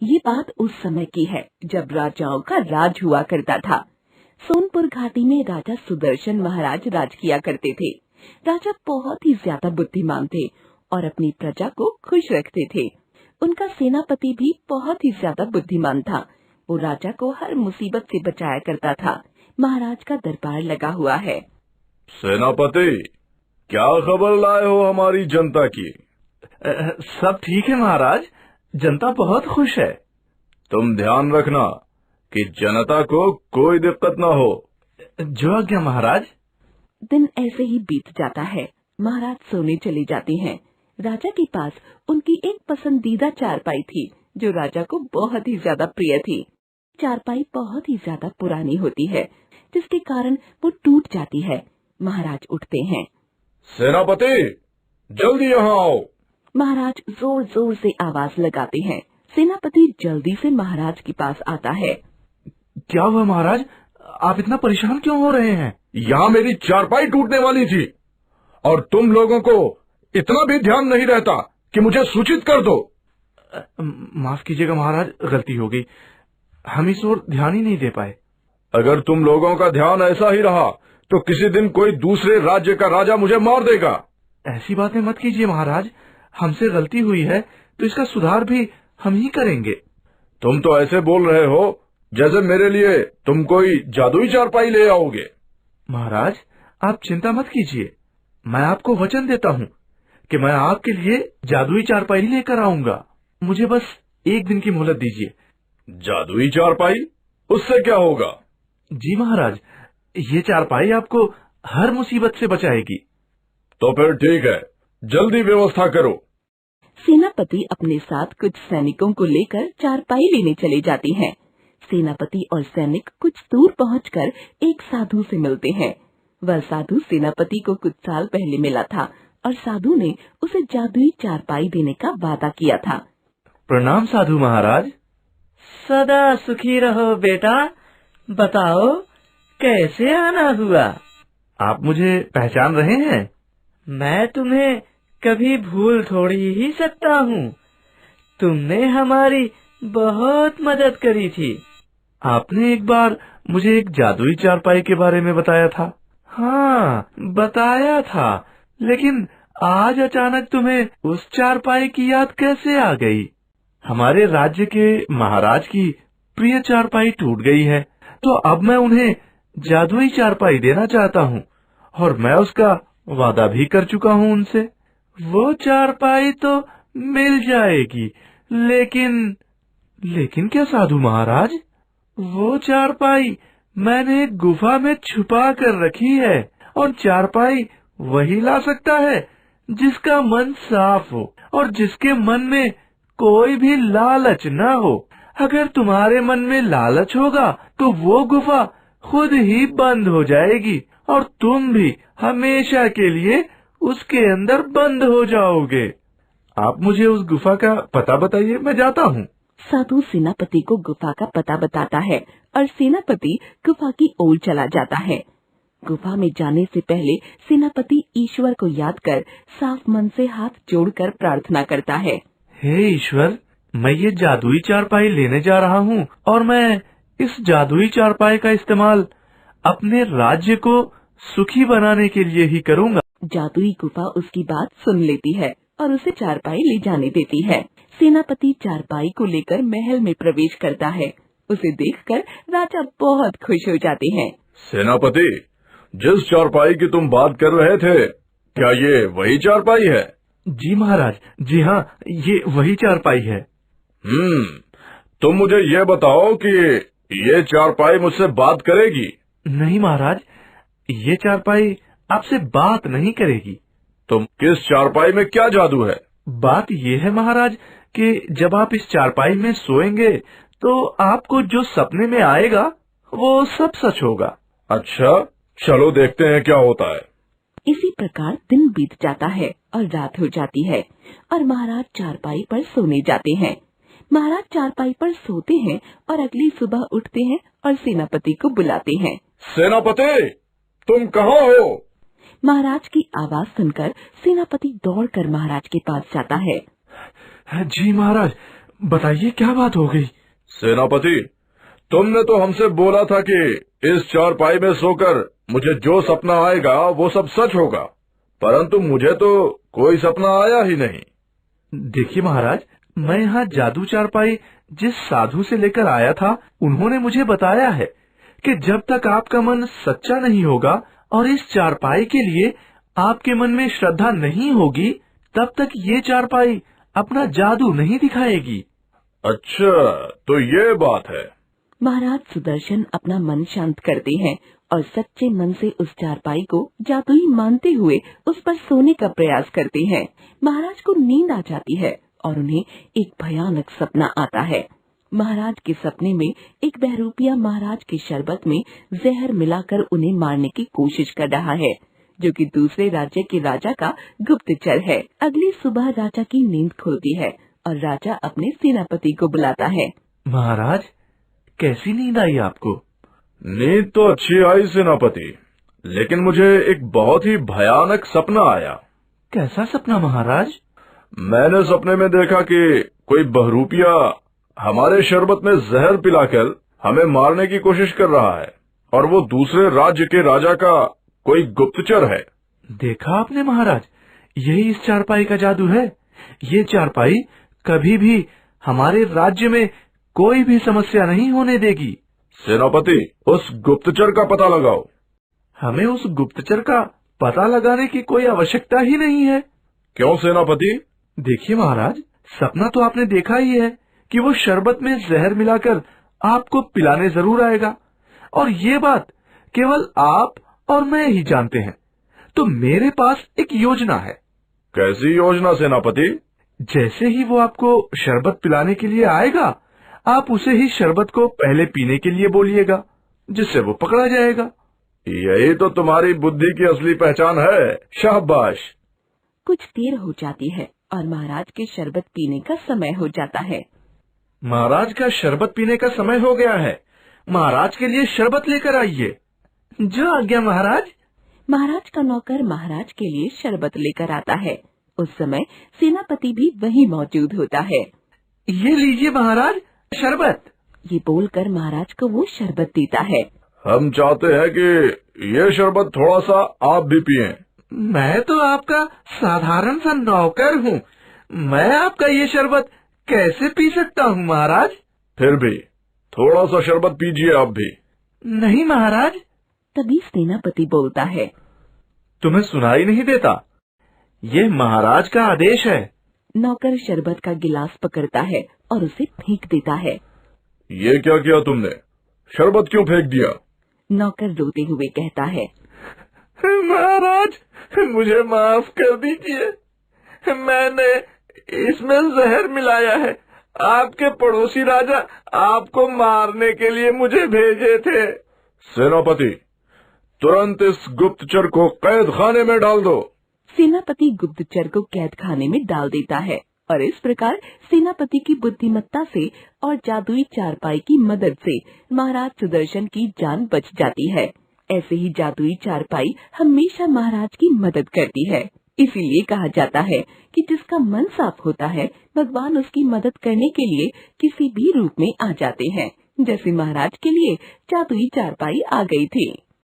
ये बात उस समय की है जब राजाओं का राज हुआ करता था। सोनपुर घाटी में राजा सुदर्शन महाराज राज किया करते थे। राजा बहुत ही ज्यादा बुद्धिमान थे और अपनी प्रजा को खुश रखते थे। उनका सेनापति भी बहुत ही ज्यादा बुद्धिमान था। वो राजा को हर मुसीबत से बचाया करता था। महाराज का दरबार लगा हुआ है। सेनापति, क्या खबर लाए हो हमारी जनता की? सब ठीक है महाराज, जनता बहुत खुश है। तुम ध्यान रखना कि जनता को कोई दिक्कत न हो। जो आज्ञा महाराज। दिन ऐसे ही बीत जाता है। महाराज सोने चले जाते हैं। राजा के पास उनकी एक पसंदीदा चारपाई थी जो राजा को बहुत ही ज्यादा प्रिय थी। चारपाई बहुत ही ज्यादा पुरानी होती है जिसके कारण वो टूट जाती है। महाराज उठते हैं। सेनापति, जल्दी यहाँ आओ। महाराज जोर जोर से आवाज लगाते हैं। सेनापति जल्दी से महाराज के पास आता है। क्या हुआ महाराज, आप इतना परेशान क्यों हो रहे हैं? यहाँ मेरी चारपाई टूटने वाली थी और तुम लोगों को इतना भी ध्यान नहीं रहता कि मुझे सूचित कर दो। माफ कीजिएगा महाराज, गलती हो गई। हम इस ओर ध्यान ही नहीं दे पाए। अगर तुम लोगों का ध्यान ऐसा ही रहा तो किसी दिन कोई दूसरे राज्य का राजा मुझे मार देगा। ऐसी बातें मत कीजिए महाराज, हमसे गलती हुई है तो इसका सुधार भी हम ही करेंगे। तुम तो ऐसे बोल रहे हो जैसे मेरे लिए तुम कोई जादुई चारपाई ले आओगे। महाराज, आप चिंता मत कीजिए, मैं आपको वचन देता हूँ कि मैं आपके लिए जादुई चारपाई लेकर आऊंगा। मुझे बस एक दिन की मोहलत दीजिए। जादुई चारपाई? उससे क्या होगा? जी महाराज, ये चारपाई आपको हर मुसीबत से बचाएगी। तो फिर ठीक है, जल्दी व्यवस्था करो। सेनापति अपने साथ कुछ सैनिकों को लेकर चारपाई लेने चले जाते हैं। सेनापति और सैनिक कुछ दूर पहुंचकर एक साधु से मिलते हैं। वह साधु सेनापति को कुछ साल पहले मिला था और साधु ने उसे जादुई चारपाई देने का वादा किया था। प्रणाम साधु महाराज। सदा सुखी रहो बेटा। बताओ कैसे आना हुआ? आप मुझे पहचान रहे हैं? मैं तुम्हें कभी भूल थोड़ी ही सकता हूँ। तुमने हमारी बहुत मदद करी थी। आपने एक बार मुझे एक जादुई चारपाई के बारे में बताया था। हाँ, बताया था, लेकिन आज अचानक तुम्हें उस चारपाई की याद कैसे आ गई? हमारे राज्य के महाराज की प्रिय चारपाई टूट गई है, तो अब मैं उन्हें जादुई चारपाई देना चाहता हूँ और मैं उसका वादा भी कर चुका हूँ उनसे। वो चारपाई तो मिल जाएगी, लेकिन क्या साधु महाराज? वो चारपाई मैंने एक गुफा में छुपा कर रखी है और चारपाई वही ला सकता है जिसका मन साफ हो और जिसके मन में कोई भी लालच न हो। अगर तुम्हारे मन में लालच होगा तो वो गुफा खुद ही बंद हो जाएगी और तुम भी हमेशा के लिए उसके अंदर बंद हो जाओगे। आप मुझे उस गुफा का पता बताइए, मैं जाता हूँ। साधु सेनापति को गुफा का पता बताता है और सेनापति गुफा की ओर चला जाता है। गुफा में जाने से पहले सेनापति ईश्वर को याद कर साफ मन से हाथ जोड़कर प्रार्थना करता है। हे ईश्वर, मैं ये जादुई चारपाई लेने जा रहा हूँ और मैं इस जादुई चारपाई का इस्तेमाल अपने राज्य को सुखी बनाने के लिए ही करूँगा। जादुई गुफा उसकी बात सुन लेती है और उसे चारपाई ले जाने देती है। सेनापति चारपाई को लेकर महल में प्रवेश करता है। उसे देखकर राजा बहुत खुश हो जाते हैं। सेनापति, जिस चारपाई की तुम बात कर रहे थे, क्या ये वही चारपाई है? जी महाराज, जी हाँ, ये वही चारपाई है। तुम मुझे ये बताओ कि ये चारपाई मुझसे बात करेगी? नहीं महाराज, ये चारपाई आपसे बात नहीं करेगी। तुम किस चारपाई में क्या जादू है? बात ये है महाराज कि जब आप इस चारपाई में सोएंगे तो आपको जो सपने में आएगा वो सब सच होगा। अच्छा, चलो देखते हैं क्या होता है। इसी प्रकार दिन बीत जाता है और रात हो जाती है और महाराज चारपाई पर सोने जाते हैं। महाराज चारपाई पर सोते हैं और अगली सुबह उठते हैं और सेनापति को बुलाते हैं। सेनापति, तुम कहाँ हो? महाराज की आवाज सुनकर सेनापति दौड़कर महाराज के पास जाता है। जी महाराज, बताइए क्या बात हो गई? सेनापति, तुमने तो हमसे बोला था कि इस चारपाई में सोकर मुझे जो सपना आएगा वो सब सच होगा, परंतु मुझे तो कोई सपना आया ही नहीं। देखिए महाराज, मैं यहाँ जादू चारपाई जिस साधु से लेकर आया था, उन्होंने मुझे बताया है कि जब तक आपका मन सच्चा नहीं होगा और इस चारपाई के लिए आपके मन में श्रद्धा नहीं होगी, तब तक ये चारपाई अपना जादू नहीं दिखाएगी। अच्छा, तो ये बात है। महाराज सुदर्शन अपना मन शांत करते हैं और सच्चे मन से उस चारपाई को जादुई मानते हुए उस पर सोने का प्रयास करते हैं। महाराज को नींद आ जाती है और उन्हें एक भयानक सपना आता है। महाराज के सपने में एक बहरूपिया महाराज के शरबत में जहर मिलाकर उन्हें मारने की कोशिश कर रहा है, जो कि दूसरे राज्य के राजा का गुप्तचर है। अगली सुबह राजा की नींद खुलती है और राजा अपने सेनापति को बुलाता है। महाराज, कैसी नींद आई आपको? नींद तो अच्छी आई सेनापति, लेकिन मुझे एक बहुत ही भयानक सपना आया। कैसा सपना महाराज? मैंने सपने में देखा कि कोई बहरूपिया हमारे शरबत में जहर पिलाकर हमें मारने की कोशिश कर रहा है, और वो दूसरे राज्य के राजा का कोई गुप्तचर है। देखा आपने महाराज, यही इस चारपाई का जादू है। ये चारपाई कभी भी हमारे राज्य में कोई भी समस्या नहीं होने देगी। सेनापति, उस गुप्तचर का पता लगाओ। हमें उस गुप्तचर का पता लगाने की कोई आवश्यकता ही नहीं है। क्यों सेनापति? देखिए महाराज, सपना तो आपने देखा ही है कि वो शरबत में जहर मिलाकर आपको पिलाने जरूर आएगा, और ये बात केवल आप और मैं ही जानते हैं। तो मेरे पास एक योजना है। कैसी योजना सेनापति? जैसे ही वो आपको शरबत पिलाने के लिए आएगा, आप उसे ही शरबत को पहले पीने के लिए बोलिएगा, जिससे वो पकड़ा जाएगा। यही तो तुम्हारी बुद्धि की असली पहचान है। शाबाश। कुछ देर हो जाती है और महाराज के शरबत पीने का समय हो जाता है। महाराज का शरबत पीने का समय हो गया है। महाराज के लिए शरबत लेकर आइए। जो आज्ञा महाराज। महाराज का नौकर महाराज के लिए शरबत लेकर आता है। उस समय सेनापति भी वहीं मौजूद होता है। ये लीजिए महाराज, शरबत। ये बोलकर महाराज को वो शरबत देता है। हम चाहते हैं कि ये शरबत थोड़ा सा आप भी पिएं। मैं तो आपका साधारण सा नौकर हूँ, मैं आपका ये शरबत कैसे पी सकता हूँ महाराज? फिर भी थोड़ा सा शरबत पीजिए आप भी। नहीं महाराज। तभी सेनापति बोलता है, तुम्हें सुनाई नहीं देता? ये महाराज का आदेश है। नौकर शरबत का गिलास पकड़ता है और उसे फेंक देता है। ये क्या किया तुमने? शरबत क्यों फेंक दिया? नौकर रोते हुए कहता है, महाराज, मुझे माफ कर दीजिए, मैंने इसमें जहर मिलाया है। आपके पड़ोसी राजा आपको मारने के लिए मुझे भेजे थे। सेनापति, तुरंत इस गुप्तचर को कैद खाने में डाल दो। सेनापति गुप्तचर को कैद खाने में डाल देता है और इस प्रकार सेनापति की बुद्धिमत्ता से और जादुई चारपाई की मदद से महाराज सुदर्शन की जान बच जाती है। ऐसे ही जादुई चारपाई हमेशा महाराज की मदद करती है। इसीलिए कहा जाता है कि जिसका मन साफ होता है, भगवान उसकी मदद करने के लिए किसी भी रूप में आ जाते हैं। जैसे महाराज के लिए जादुई चारपाई आ गई थी।